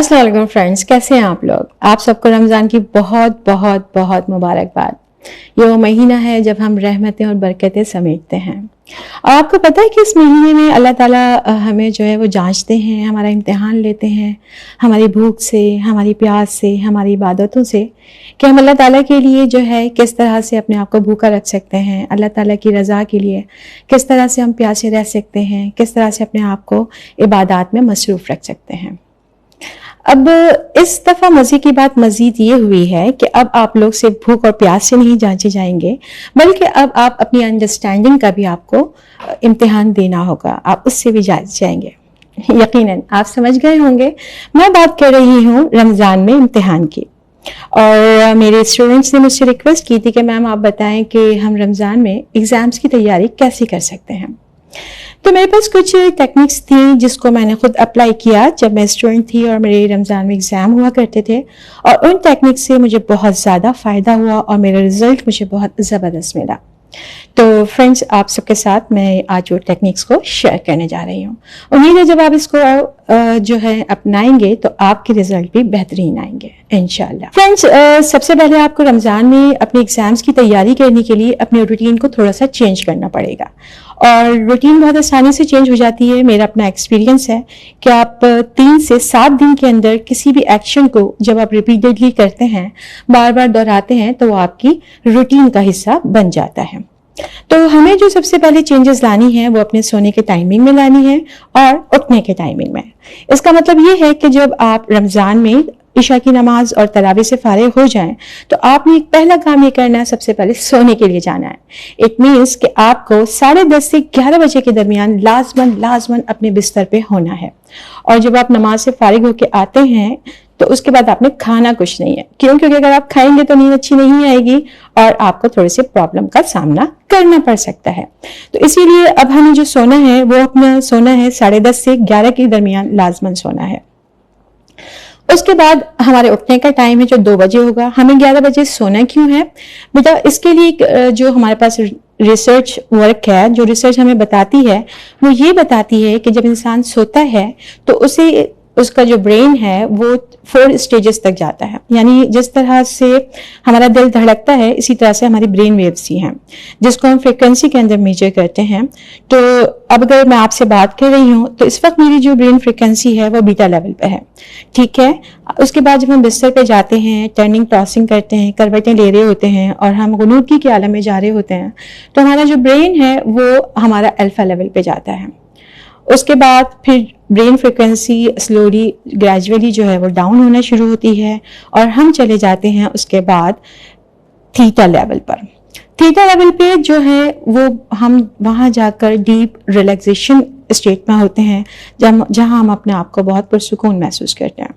अस्सलाम वालेकुम फ्रेंड्स, कैसे हैं आप लोग। आप सबको रमज़ान की बहुत बहुत बहुत मुबारकबाद। ये वो महीना है जब हम रहमतें और बरकतें समेटते हैं। और आपको पता है कि इस महीने में अल्लाह ताला हमें जो है वो जांचते हैं, हमारा इम्तिहान लेते हैं, हमारी भूख से, हमारी प्यास से, हमारी इबादतों से, कि हम अल्लाह ताला के लिए जो है किस तरह से अपने आप को भूखा रख सकते हैं, अल्लाह ताला की रज़ा के लिए किस तरह से हम प्यासे रह सकते हैं, किस तरह से अपने आप को इबादत में मसरूफ़ रख सकते हैं। अब इस दफ़ा मज़े की बात मज़ीद ये हुई है कि अब आप लोग सिर्फ भूख और प्यास से नहीं जांचे जाएंगे, बल्कि अब आप अपनी अंडरस्टैंडिंग का भी आपको इम्तिहान देना होगा, आप उससे भी जांच जाएंगे। यकीनन आप समझ गए होंगे मैं बात कर रही हूँ रमज़ान में इम्तिहान की। और मेरे स्टूडेंट्स ने मुझसे रिक्वेस्ट की थी कि मैम आप बताएं कि हम रमज़ान में एग्ज़ाम्स की तैयारी कैसे कर सकते हैं। तो मेरे पास कुछ टेक्निक्स थी जिसको मैंने खुद अप्लाई किया जब मैं स्टूडेंट थी और मेरे रमज़ान में एग्ज़ाम हुआ करते थे, और उन टेक्निक्स से मुझे बहुत ज़्यादा फ़ायदा हुआ और मेरा रिज़ल्ट मुझे बहुत ज़बरदस्त मिला। तो फ्रेंड्स, आप सबके साथ मैं आज वो टेक्निक्स को शेयर करने जा रही हूँ। उम्मीद है जब आप इसको जो है अपनाएंगे तो आपके रिजल्ट भी बेहतरीन आएंगे इंशाल्लाह। फ्रेंड्स, सबसे पहले आपको रमज़ान में अपने एग्जाम्स की तैयारी करने के लिए अपने रूटीन को थोड़ा सा चेंज करना पड़ेगा, और रूटीन बहुत आसानी से चेंज हो जाती है। मेरा अपना एक्सपीरियंस है कि आप 3 से 7 दिन के अंदर किसी भी एक्शन को जब आप रिपीटेडली करते हैं, बार बार दोहराते हैं, तो वो आपकी रूटीन का हिस्सा बन जाता है। तो हमें जो सबसे पहले चेंजेस लानी है वो अपने सोने के टाइमिंग में लानी है और उठने के टाइमिंग में। इसका मतलब ये है कि जब आप रमज़ान में इशा की नमाज और तरावी से फारिग हो जाएं, तो आपने एक पहला काम ये करना है, सबसे पहले सोने के लिए जाना है। इट मीन्स कि आपको 10:30 से 11 बजे के दरमियान लाजमन अपने बिस्तर पे होना है। और जब आप नमाज से फारिग होके आते हैं तो उसके बाद आपने खाना कुछ नहीं है, क्यों? क्योंकि अगर आप खाएंगे तो नींद अच्छी नहीं आएगी और आपको थोड़े से प्रॉब्लम का सामना करना पड़ सकता है। तो इसीलिए अब हमें जो सोना है वो अपना सोना है 10:30 से 11 के दरमियान लाजमन सोना है। उसके बाद हमारे उठने का टाइम है जो 2 बजे होगा। हमें 11 बजे सोना क्यों है बेटा? इसके लिए जो हमारे पास रिसर्च वर्क है, जो रिसर्च हमें बताती है वो ये बताती है कि जब इंसान सोता है तो उसका जो ब्रेन है वो 4 स्टेजेस तक जाता है। यानी जिस तरह से हमारा दिल धड़कता है इसी तरह से हमारी ब्रेन वेव्स ही हैं, जिसको हम फ्रिक्वेंसी के अंदर मेजर करते हैं। तो अब अगर मैं आपसे बात कर रही हूँ तो इस वक्त मेरी जो ब्रेन फ्रिक्वेंसी है वो बीटा लेवल पे है, ठीक है। उसके बाद जब हम बिस्तर पे जाते हैं, टर्निंग टॉसिंग करते हैं, करवटें ले रहे होते हैं और हम गुनूदगी के आलम में जा रहे होते हैं, तो हमारा जो ब्रेन है वो हमारा अल्फा लेवल पे जाता है। उसके बाद फिर ब्रेन फ्रिक्वेंसी स्लोली ग्रेजुअली जो है वो डाउन होना शुरू होती है और हम चले जाते हैं उसके बाद थीटा लेवल पर। थीटा लेवल पे जो है वो हम वहाँ जाकर डीप रिलैक्सेशन स्टेट में होते हैं, जहाँ हम अपने आप को बहुत पुरसुकून महसूस करते हैं।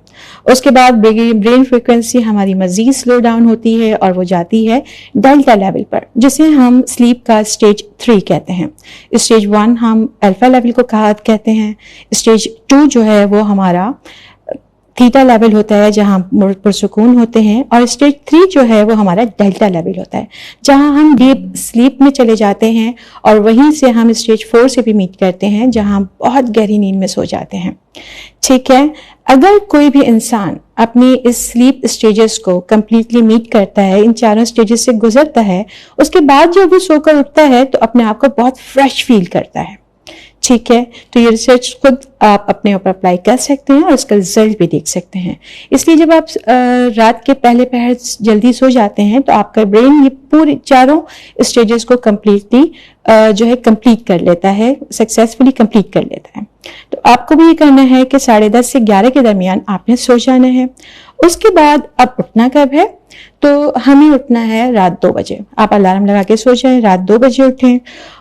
उसके बाद ब्रेन फ्रिक्वेंसी हमारी मजीद स्लो डाउन होती है और वो जाती है डेल्टा लेवल पर, जिसे हम स्लीप का स्टेज 3 कहते हैं। स्टेज 1 हम अल्फा लेवल को कहते हैं। स्टेज 2 जो है वो हमारा थीटा लेवल होता है जहां पुरसुकून होते हैं, और स्टेज 3 जो है वो हमारा डेल्टा लेवल होता है जहां हम डीप स्लीप में चले जाते हैं, और वहीं से हम स्टेज 4 से भी मीट करते हैं जहां बहुत गहरी नींद में सो जाते हैं, ठीक है। अगर कोई भी इंसान अपनी इस स्लीप स्टेजेस को कंप्लीटली मीट करता है, इन 4 स्टेजेस से गुजरता है, उसके बाद जब वो सोकर उठता है तो अपने आप को बहुत फ्रेश फील करता है, ठीक है। तो ये रिसर्च खुद आप अपने ऊपर अप्लाई कर सकते हैं और उसका रिजल्ट भी देख सकते हैं। इसलिए जब आप रात के पहले पहर जल्दी सो जाते हैं तो आपका ब्रेन ये पूरे 4 स्टेजेस को कंप्लीटली जो है कंप्लीट कर लेता है, सक्सेसफुली कंप्लीट कर लेता है। तो आपको भी ये करना है कि 10:30 से 11 के दरमियान आपने सो जाना है। उसके बाद अब उठना कब है? तो हमें उठना है रात 2 बजे। आप अलार्म लगा के सो जाएं, रात 2 बजे उठें,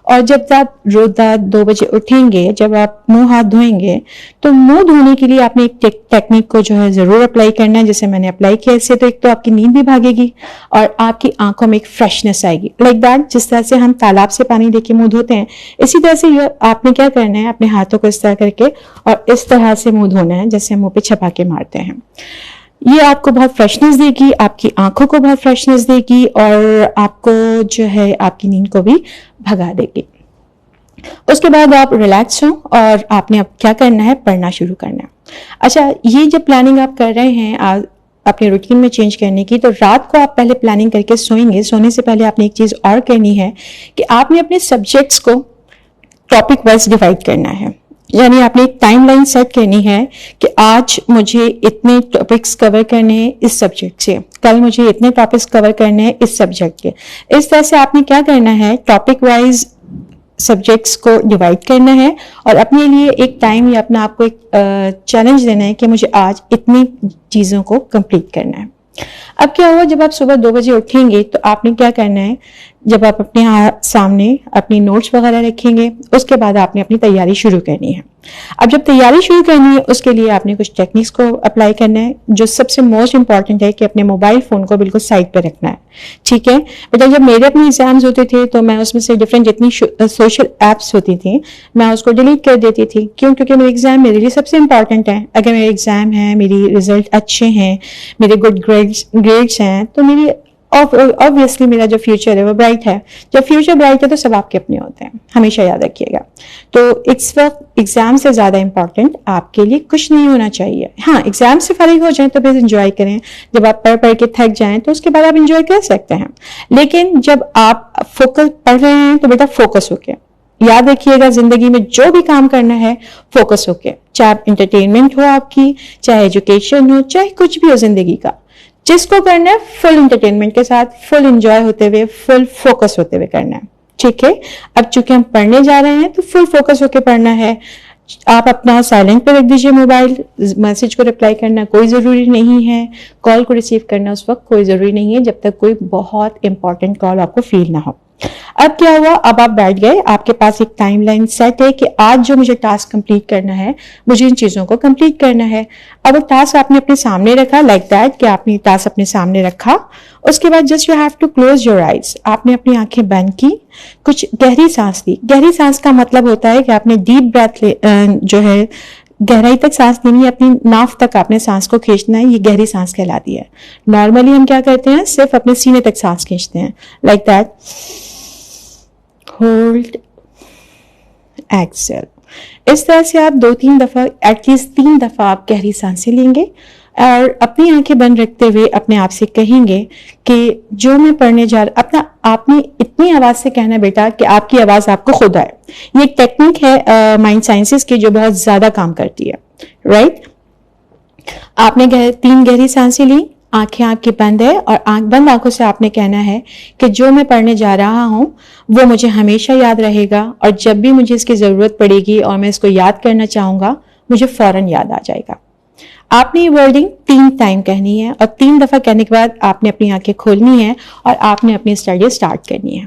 और जब आप रोज रात 2 बजे उठेंगे, जब आप मुंह हाथ धोएंगे, तो मुंह धोने के लिए आपने एक टेक्निक को जो है जरूर अप्लाई करना है, जैसे मैंने अप्लाई किया। इससे तो एक तो आपकी नींद भी भागेगी और आपकी आंखों में एक फ्रेशनेस आएगी, लाइक दैट। जिस तरह से हम तालाब से पानी लेके मुंह धोते हैं, इसी तरह से आपने क्या करना है, अपने हाथों को इस तरह करके और इस तरह से मुंह धोना है जैसे मुंह पे छपा के मारते हैं। ये आपको बहुत फ्रेशनेस देगी, आपकी आंखों को बहुत फ्रेशनेस देगी और आपको जो है आपकी नींद को भी भगा देगी। उसके बाद आप रिलैक्स हो और आपने अब क्या करना है, पढ़ना शुरू करना है। अच्छा, ये जब प्लानिंग आप कर रहे हैं अपने रूटीन में चेंज करने की, तो रात को आप पहले प्लानिंग करके सोएंगे। सोने से पहले आपने एक चीज और करनी है कि आपने अपने सब्जेक्ट्स को टॉपिक वाइज डिवाइड करना है। यानी आपने एक टाइमलाइन सेट करनी है कि आज मुझे इतने टॉपिक्स कवर करने हैं इस सब्जेक्ट से, कल मुझे इतने टॉपिक्स कवर करने हैं इस सब्जेक्ट के। इस तरह से आपने क्या करना है, टॉपिक वाइज सब्जेक्ट्स को डिवाइड करना है और अपने लिए एक टाइम या अपना आपको एक चैलेंज देना है कि मुझे आज इतनी चीज़ों को कंप्लीट करना है। अब क्या हुआ, जब आप सुबह 2 बजे उठेंगे तो आपने क्या करना है, जब आप अपने सामने अपनी नोट्स वगैरह रखेंगे, उसके बाद आपने अपनी तैयारी शुरू करनी है। अब जब तैयारी शुरू करनी है, उसके लिए आपने कुछ टेक्निक्स को अप्लाई करना है। जो सबसे मोस्ट इंपॉर्टेंट है कि अपने मोबाइल फोन को बिल्कुल साइड पे रखना है, ठीक है बेटा। जब मेरे अपने एग्जाम्स होते थे तो मैं उसमें से डिफरेंट जितनी सोशल एप्स होती थी मैं उसको डिलीट कर देती थी। क्यों? क्योंकि मेरे एग्जाम मेरे लिए सबसे इंपॉर्टेंट है। अगर मेरे एग्जाम है, मेरी रिजल्ट अच्छे हैं, मेरे गुड ग्रेड्स हैं, तो मेरी ऑब्वियसली मेरा जो फ्यूचर है वो ब्राइट है। जब फ्यूचर ब्राइट है तो सब आपके अपने होते हैं, हमेशा याद रखिएगा। तो इस वक्त एग्जाम से ज्यादा इंपॉर्टेंट आपके लिए कुछ नहीं होना चाहिए। हाँ, एग्जाम से फारिग हो जाए तो फिर एंजॉय करें। जब आप पढ़ के थक जाएं तो उसके बाद आप एंजॉय कर सकते हैं, लेकिन जब आप फोकस पढ़ रहे हैं तो बेटा फोकस होके याद रखिएगा, जिंदगी में जो भी काम करना है फोकस होके, चाहे इंटरटेनमेंट हो आपकी, चाहे एजुकेशन हो, चाहे कुछ भी हो जिंदगी का, जिसको करना है फुल इंटरटेनमेंट के साथ, फुल एंजॉय होते हुए, फुल फोकस होते हुए करना है, ठीक है। अब चूंकि हम पढ़ने जा रहे हैं तो फुल फोकस होके पढ़ना है। आप अपना साइलेंट पे रख दीजिए मोबाइल। मैसेज को रिप्लाई करना कोई जरूरी नहीं है, कॉल को रिसीव करना उस वक्त कोई जरूरी नहीं है जब तक कोई बहुत इंपॉर्टेंट कॉल आपको फील ना हो। अब क्या हुआ, अब आप बैठ गए, आपके पास एक टाइमलाइन सेट है कि आज जो मुझे टास्क कंप्लीट करना है, मुझे इन चीजों को कंप्लीट करना है। अब वो टास्क आपने अपने सामने रखा, लाइक दैट कि आपने टास्क अपने सामने रखा। उसके बाद just you have to close your eyes. आपने अपनी आंखें बंद की, कुछ गहरी सांस ली। गहरी सांस का मतलब होता है कि आपने डीप ब्रेथ जो है गहराई तक सांस लेनी है, अपनी नाफ तक आपने सांस को खींचना है, ये गहरी सांस कहलाती है। नॉर्मली हम क्या करते हैं, सिर्फ अपने सीने तक सांस खींचते हैं, लाइक दैट, होल्ड, एक्सेल। इस तरह से आप 2-3 दफा, एटलीस्ट 3 दफा आप गहरी सांसें लेंगे और अपनी आंखें बंद रखते हुए अपने आप से कहेंगे कि जो मैं पढ़ने जा रहा, अपना आपने इतनी आवाज से कहना बेटा कि आपकी आवाज आपको खुद आए। ये एक टेक्निक है माइंड साइंसेस की जो बहुत ज्यादा काम करती है, राइट। आपने 3 गहरी सांसें ली, आंखें आपकी बंद है और बंद आंखों से आपने कहना है कि जो मैं पढ़ने जा रहा हूं वो मुझे हमेशा याद रहेगा और जब भी मुझे इसकी जरूरत पड़ेगी और मैं इसको याद करना चाहूंगा मुझे फौरन याद आ जाएगा। आपने ये वर्डिंग 3 टाइम कहनी है और 3 दफा कहने के बाद आपने अपनी आंखें खोलनी है और आपने अपनी स्टडी स्टार्ट करनी है।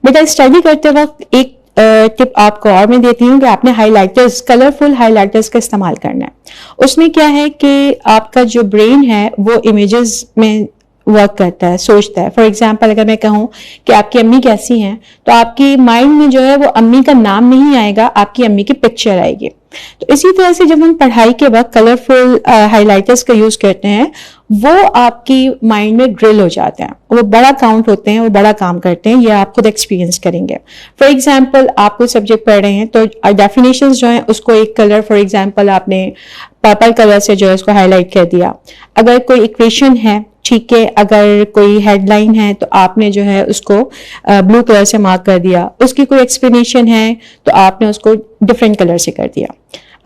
बेटा स्टडी करते वक्त एक टिप आपको और मैं देती हूँ कि आपने हाइलाइटर्स, कलरफुल हाइलाइटर्स का इस्तेमाल करना है। उसमें क्या है कि आपका जो ब्रेन है वो इमेजेस में वर्क करता है, सोचता है। फॉर एग्जाम्पल अगर मैं कहूँ कि आपकी अम्मी कैसी हैं, तो आपकी माइंड में जो है वो अम्मी का नाम नहीं आएगा, आपकी अम्मी की पिक्चर आएगी। तो इसी तरह से जब हम पढ़ाई के वक्त कलरफुल हाइलाइटर्स का यूज करते हैं वो आपकी माइंड में ड्रिल हो जाते हैं, वो बड़ा काउंट होते हैं, वो बड़ा काम करते हैं। ये आप खुद एक्सपीरियंस करेंगे। फॉर एग्जाम्पल आप कोई सब्जेक्ट पढ़ रहे हैं तो डेफिनेशंस जो है उसको एक कलर, फॉर एग्जाम्पल आपने पर्पल कलर से जो है उसको हाईलाइट कर दिया। अगर कोई इक्वेशन है, ठीक है, अगर कोई हेडलाइन है तो आपने जो है उसको ब्लू कलर से मार्क कर दिया। उसकी कोई एक्सप्लेनेशन है तो आपने उसको डिफरेंट कलर से कर दिया।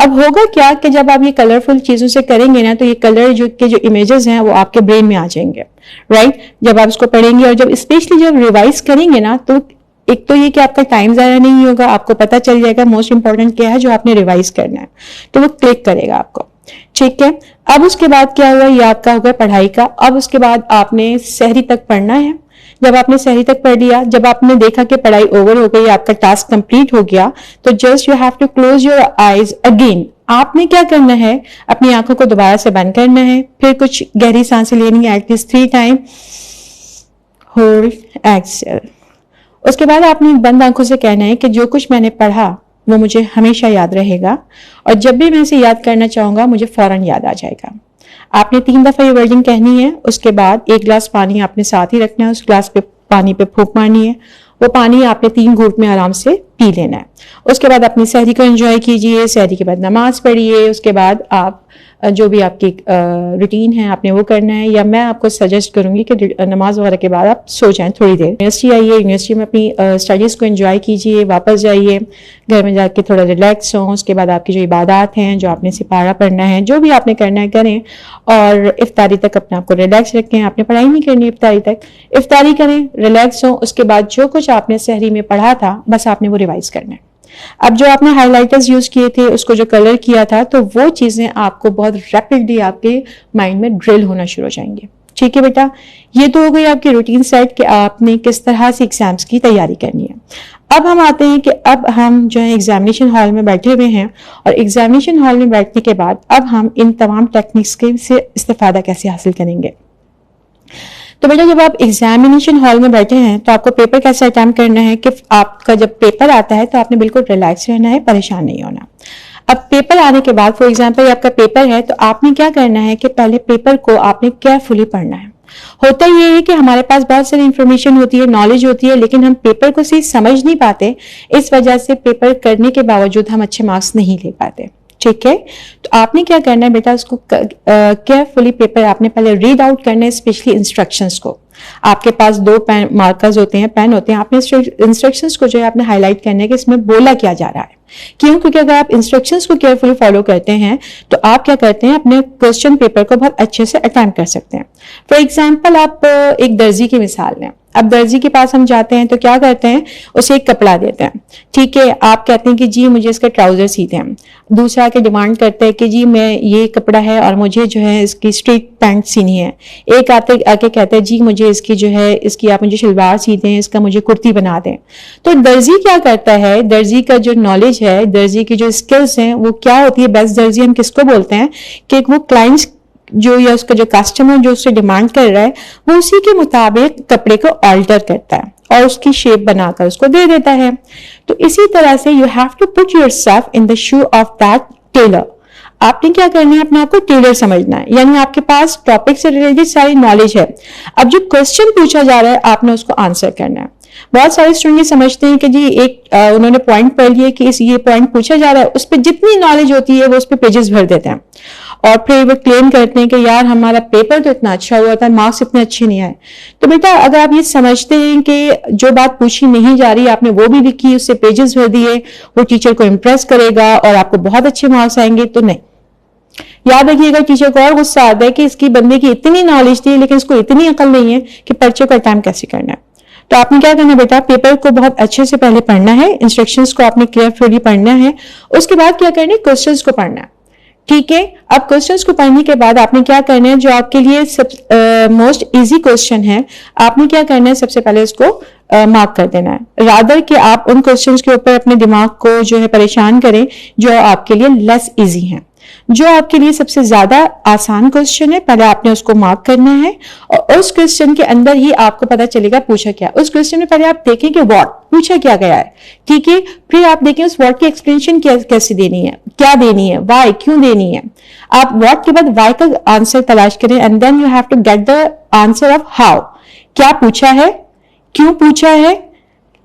अब होगा क्या कि जब आप ये कलरफुल चीजों से करेंगे ना तो ये कलर जो इमेजेस हैं वो आपके ब्रेन में आ जाएंगे, राइट। जब आप इसको पढ़ेंगे और जब स्पेशली जब रिवाइज करेंगे ना तो एक तो ये कि आपका टाइम ज़ाया नहीं होगा, आपको पता चल जाएगा मोस्ट इंपॉर्टेंट क्या है जो आपने रिवाइज करना है, तो वो क्लिक करेगा आपको, ठीक है। अब उसके बाद क्या हुआ, ये आपका होगा पढ़ाई का। अब उसके बाद आपने सहरी तक पढ़ना है। जब आपने सहरी तक पढ़ लिया, जब आपने देखा कि पढ़ाई ओवर हो गई, आपका टास्क कंप्लीट हो गया, तो just you have to close your eyes again. आपने क्या करना है, अपनी आंखों को दोबारा से बंद करना है, फिर कुछ गहरी सांसें लेनी है एटलीस्ट 3 टाइम, होल्ड, एक्सेल। उसके बाद आपने बंद आंखों से कहना है कि जो कुछ मैंने पढ़ा वो मुझे हमेशा याद रहेगा और जब भी मैं इसे याद करना चाहूंगा मुझे फौरन याद आ जाएगा। आपने 3 दफा ये वर्डिंग कहनी है। उसके बाद 1 गिलास पानी आपने साथ ही रखना है, उस गिलास पे पानी पे फूंक मारनी है वो पानी आपने 3 घूंट में आराम से पी लेना है। उसके बाद अपनी सहरी को एंजॉय कीजिए, सहरी के बाद नमाज पढ़िए, उसके बाद आप जो भी आपकी रूटीन है आपने वो करना है, या मैं आपको सजेस्ट करूंगी कि नमाज वगैरह के बाद आप सो जाएं थोड़ी देर। यूनिवर्सिटी आइए, यूनिवर्सिटी में अपनी स्टडीज़ को एंजॉय कीजिए, वापस जाइए घर में जाके थोड़ा रिलैक्स हों। उसके बाद आपकी जो इबादत हैं, जो आपने सिपारा पढ़ना है, जो भी आपने करना है करें, और इफ्तारी तक अपने आप को रिलैक्स रखें। आपने पढ़ाई नहीं करनी इफ्तारी तक, इफ्तारी करें, रिलैक्स हों। उसके बाद जो कुछ आपने सहरी में पढ़ा था बस आपने वो रिवाइज करना है। अब जो आपने हाइलाइटर्स यूज किए थे, उसको जो कलर किया था, तो वो चीजें आपको बहुत रैपिडली आपके माइंड में ड्रिल होना शुरू हो जाएंगे। ठीक है बेटा, ये तो हो गई आपकी रूटीन सेट कि आपने किस तरह से एग्जाम्स की तैयारी करनी है। अब हम आते हैं कि अब हम जो है एग्जामिनेशन हॉल में बैठे हुए हैं, और एग्जामिनेशन हॉल में बैठने के बाद अब हम इन तमाम टेक्निक्स के से इस्तेफादा कैसे हासिल करेंगे। तो बेटा, जब आप एग्जामिनेशन हॉल में बैठे हैं तो आपको पेपर कैसे अटेम्प्ट करना है कि आपका जब पेपर आता है तो आपने बिल्कुल रिलैक्स रहना है, परेशान नहीं होना। अब पेपर आने के बाद, फॉर एग्जाम्पल आपका पेपर है, तो आपने क्या करना है कि पहले पेपर को आपने केयरफुली पढ़ना है। होता ये है कि हमारे पास बहुत सारी इंफॉर्मेशन होती है, नॉलेज होती है, लेकिन हम पेपर को सही समझ नहीं पाते। इस वजह से पेपर करने के बावजूद हम अच्छे मार्क्स नहीं ले पाते। ठीक है, तो आपने क्या करना है बेटा, उसको केयरफुली पेपर आपने पहले रीड आउट करना है, स्पेशली इंस्ट्रक्शंस को। आपके पास 2 पेन मार्कर्स होते हैं, पेन होते हैं, आपने इंस्ट्रक्शंस को जो है आपने हाईलाइट करना है कि इसमें बोला क्या जा रहा है। क्यों? क्योंकि अगर आप इंस्ट्रक्शंस को केयरफुली फॉलो करते हैं तो आप क्या करते हैं, अपने क्वेश्चन पेपर को बहुत अच्छे से अटेम्प्ट कर सकते हैं। फॉर एग्जाम्पल, आप एक दर्जी की मिसाल लें। अब दर्जी के पास हम जाते हैं तो क्या करते हैं, उसे एक कपड़ा देते हैं। ठीक है, आप कहते हैं कि जी मुझे इसका ट्राउजर सीते हैं। दूसरा आके डिमांड करते हैं कि जी मैं ये कपड़ा है और मुझे जो है इसकी स्ट्रेट पैंट सीनी है। एक आके कहते हैं जी मुझे इसकी जो है इसकी आप मुझे शलवार सी दें, इसका मुझे कुर्ती बना दें। तो दर्जी क्या करता है, दर्जी का जो नॉलेज है, दर्जी की जो स्किल्स हैं, वो क्या होती है, बेस्ट दर्जी हम किसको बोलते हैं कि वो क्लाइंट्स जो या उसका जो कस्टमर जो उससे डिमांड कर रहा है वो उसी के मुताबिक कपड़े को ऑल्टर करता है और उसकी शेप बनाकर उसको दे देता है। तो इसी तरह से you have to put yourself in the shoe of that tailor. आपने क्या करना है, अपने आप को टेलर समझना है, यानी आपके पास टॉपिक से रिलेटेड सारी नॉलेज है। अब जो क्वेश्चन पूछा जा रहा है आपने उसको आंसर करना है। बहुत सारे स्टूडेंट समझते हैं कि जी एक उन्होंने पॉइंट पढ़ लिया कि ये पॉइंट पूछा जा रहा है, उस पर जितनी नॉलेज होती है वो उस पर पेजेस भर देते हैं और फिर वो क्लेम करते हैं कि यार हमारा पेपर तो इतना अच्छा हुआ था, मार्क्स इतने अच्छे नहीं आए। तो बेटा, अगर आप ये समझते हैं कि जो बात पूछी नहीं जा रही आपने वो भी लिखी, उससे पेजेस भर दिए, वो टीचर को इम्प्रेस करेगा और आपको बहुत अच्छे मार्क्स आएंगे, तो नहीं। याद रखिएगा, टीचर को और गुस्सा आता है कि इसकी बंदे की इतनी नॉलेज थी लेकिन इसको इतनी अकल नहीं है कि पर्चे को अटेम्प्ट कैसे करना है। तो आपने क्या करना है बेटा, पेपर को बहुत अच्छे से पहले पढ़ना है, इंस्ट्रक्शंस को आपने केयरफुली पढ़ना है। उसके बाद क्या करना है, क्वेश्चंस को पढ़ना है। ठीक है, अब क्वेश्चंस को पढ़ने के बाद आपने क्या करना है, जो आपके लिए मोस्ट इजी क्वेश्चन है आपने क्या करना है, सबसे पहले उसको मार्क कर देना है। रादर कि आप उन क्वेश्चंस के ऊपर अपने दिमाग को जो है परेशान करें जो आपके लिए लेस इजी हैं। जो आपके लिए सबसे ज्यादा आसान क्वेश्चन है पहले आपने उसको मार्क करना है, और उस क्वेश्चन के अंदर ही आपको पता चलेगा पूछा क्या। उस क्वेश्चन में पहले आप देखें कि व्हाट पूछा क्या गया है। ठीक है, फिर आप देखें उस व्हाट की एक्सप्लेनेशन कैसे देनी है, क्या देनी है, वाई क्यों देनी है। आप व्हाट के बाद वाई का आंसर तलाश करें, and then you have to get the answer of how. क्या पूछा है, क्यों पूछा है,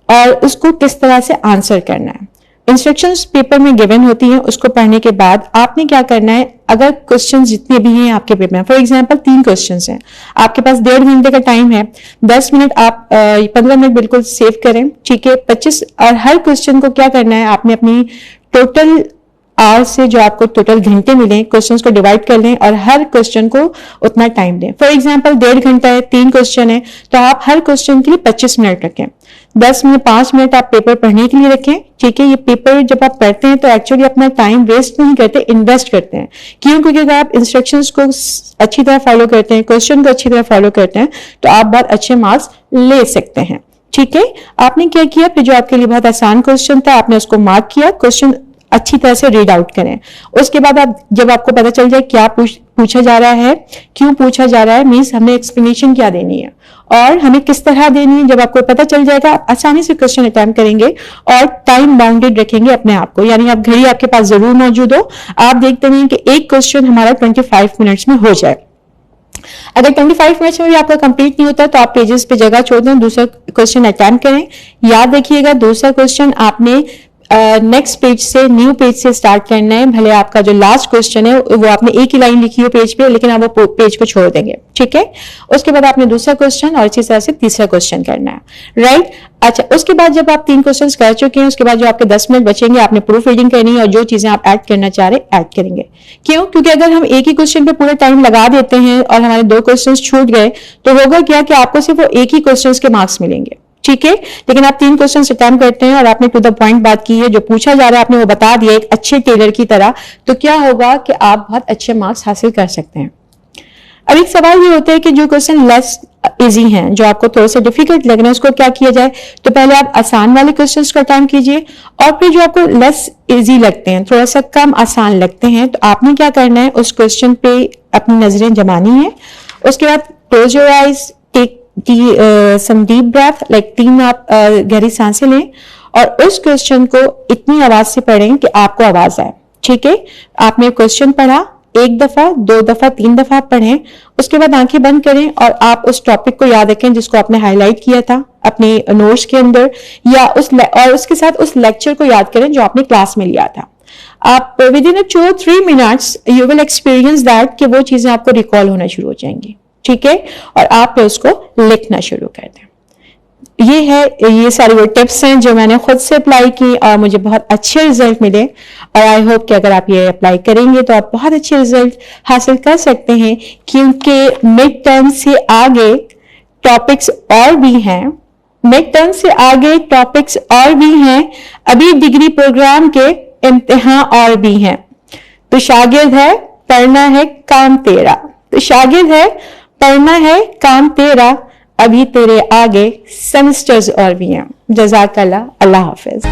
और उसको किस तरह से आंसर करना है। इंस्ट्रक्शंस पेपर में गिवन होती हैं, उसको पढ़ने के बाद आपने क्या करना है, अगर क्वेश्चंस जितने भी हैं आपके पेपर में, फॉर एग्जांपल 3 क्वेश्चंस हैं, आपके पास 1.5 घंटे का टाइम है, 10 मिनट आप 15 मिनट बिल्कुल सेव करें। ठीक है, 25, और हर क्वेश्चन को क्या करना है, आपने अपनी टोटल आवर से जो आपको टोटल घंटे मिले क्वेश्चंस को डिवाइड कर लें और हर क्वेश्चन को उतना टाइम दें। फॉर एग्जांपल 1.5 घंटा है, 3 क्वेश्चन है, तो आप हर क्वेश्चन के लिए 25 मिनट रखें। 10 मिनट 5 मिनट आप पेपर पढ़ने के लिए रखें। ठीक है, ये पेपर जब आप पढ़ते हैं तो एक्चुअली अपना टाइम वेस्ट नहीं करते, इन्वेस्ट करते हैं। क्यों? क्योंकि अगर आप इंस्ट्रक्शंस को अच्छी तरह फॉलो करते हैं, क्वेश्चन को अच्छी तरह फॉलो करते हैं, तो आप बहुत अच्छे मार्क्स ले सकते हैं। ठीक है, आपने क्या किया, फिर जो आपके लिए बहुत आसान क्वेश्चन था आपने उसको मार्क किया, क्वेश्चन अच्छी तरह से रीड आउट करें। उसके बाद आप जब आपको पता चल जाए क्या पूछा जा रहा है, क्यों पूछा जा रहा है, मींस हमें एक्सप्लेनेशन क्या देनी है और हमें किस तरह देनी है, जब आपको पता चल जाएगा आप आसानी से क्वेश्चन अटेम्प्ट करेंगे और टाइम बाउंडेड रखेंगे अपने आप को, यानी आप घड़ी आपके पास जरूर मौजूद हो। आप देखते हैं कि एक क्वेश्चन हमारा 25 मिनट्स में हो जाए। अगर 25 मिनट्स में भी आपका कंप्लीट नहीं होता तो आप पेजेस पे जगह छोड़ दें, दूसरा क्वेश्चन अटेम्प्ट करें। याद रखिएगा दूसरा क्वेश्चन आपने नेक्स्ट पेज से, न्यू पेज से स्टार्ट करना है। भले आपका जो लास्ट क्वेश्चन है वो आपने एक ही लाइन लिखी हो पेज पे, लेकिन आप वो पेज को छोड़ देंगे, ठीक है। उसके बाद आपने दूसरा क्वेश्चन और इसी तरह से तीसरा क्वेश्चन करना है, राइट। अच्छा, उसके बाद जब आप 3 क्वेश्चन कर चुके हैं, उसके बाद जो आपके 10 मिनट बचेंगे आपने प्रूफ रीडिंग करनी है और जो चीजें आप ऐड करना चाह रहे ऐड करेंगे। क्यों? क्योंकि अगर हम एक ही क्वेश्चन पे पूरा टाइम लगा देते हैं और हमारे 2 क्वेश्चन छूट गए तो होगा क्या कि आपको सिर्फ वो एक ही क्वेश्चन के मार्क्स मिलेंगे, ठीक है। लेकिन आप 3 क्वेश्चन अटेम्प्ट करते हैं और आपने टू द पॉइंट बात की है, जो पूछा जा रहा है आपने वो बता दिया एक अच्छे टेलर की तरह, तो क्या होगा कि आप बहुत अच्छे मार्क्स हासिल कर सकते हैं। अब एक सवाल ये होता है कि जो क्वेश्चन लेस इजी हैं, जो आपको थोड़ा सा डिफिकल्ट लग रहा है, उसको क्या किया जाए। तो पहले आप आसान वाले क्वेश्चंस को अटेम्प्ट कीजिए और फिर जो आपको लेस इजी लगते हैं, थोड़ा सा कम आसान लगते हैं, तो आपने क्या करना है, उस क्वेश्चन पे अपनी नजरें जमानी है। उसके बाद close your eyes, take some deep breath, like 3 आप गहरी सांसें लें और उस क्वेश्चन को इतनी आवाज से पढ़ें कि आपको आवाज आए, ठीक है। आपने क्वेश्चन पढ़ा, 1 दफा, 2 दफा, 3 दफा पढ़ें, उसके बाद आंखें बंद करें और आप उस टॉपिक को याद रखें जिसको आपने हाईलाइट किया था अपने नोट्स के अंदर, या और उसके साथ उस लेक्चर को याद करें जो आपने क्लास में लिया था। आप with in 2-3 minutes you will experience that कि वो चीजें आपको रिकॉल होना शुरू हो जाएंगी, ठीक है, और आप उसको लिखना शुरू कर दें। ये सारी वो टिप्स हैं जो मैंने खुद से अप्लाई की और मुझे बहुत अच्छे रिजल्ट मिले, और आई होप कि अगर आप ये अप्लाई करेंगे तो आप बहुत अच्छे रिजल्ट हासिल कर सकते हैं, क्योंकि मिड टर्म से आगे टॉपिक्स और भी हैं, मिड टर्म से आगे टॉपिक्स और भी हैं, अभी डिग्री प्रोग्राम के इम्तिहान और भी हैं। तो शागिर्द है, पढ़ना है, काम तेरा। तो शागिर्द है, पढ़ना है, काम तेरा, अभी तेरे आगे सेमेस्टर्स और भी हैं। जज़ाकल्लाह, अल्लाह हाफिज।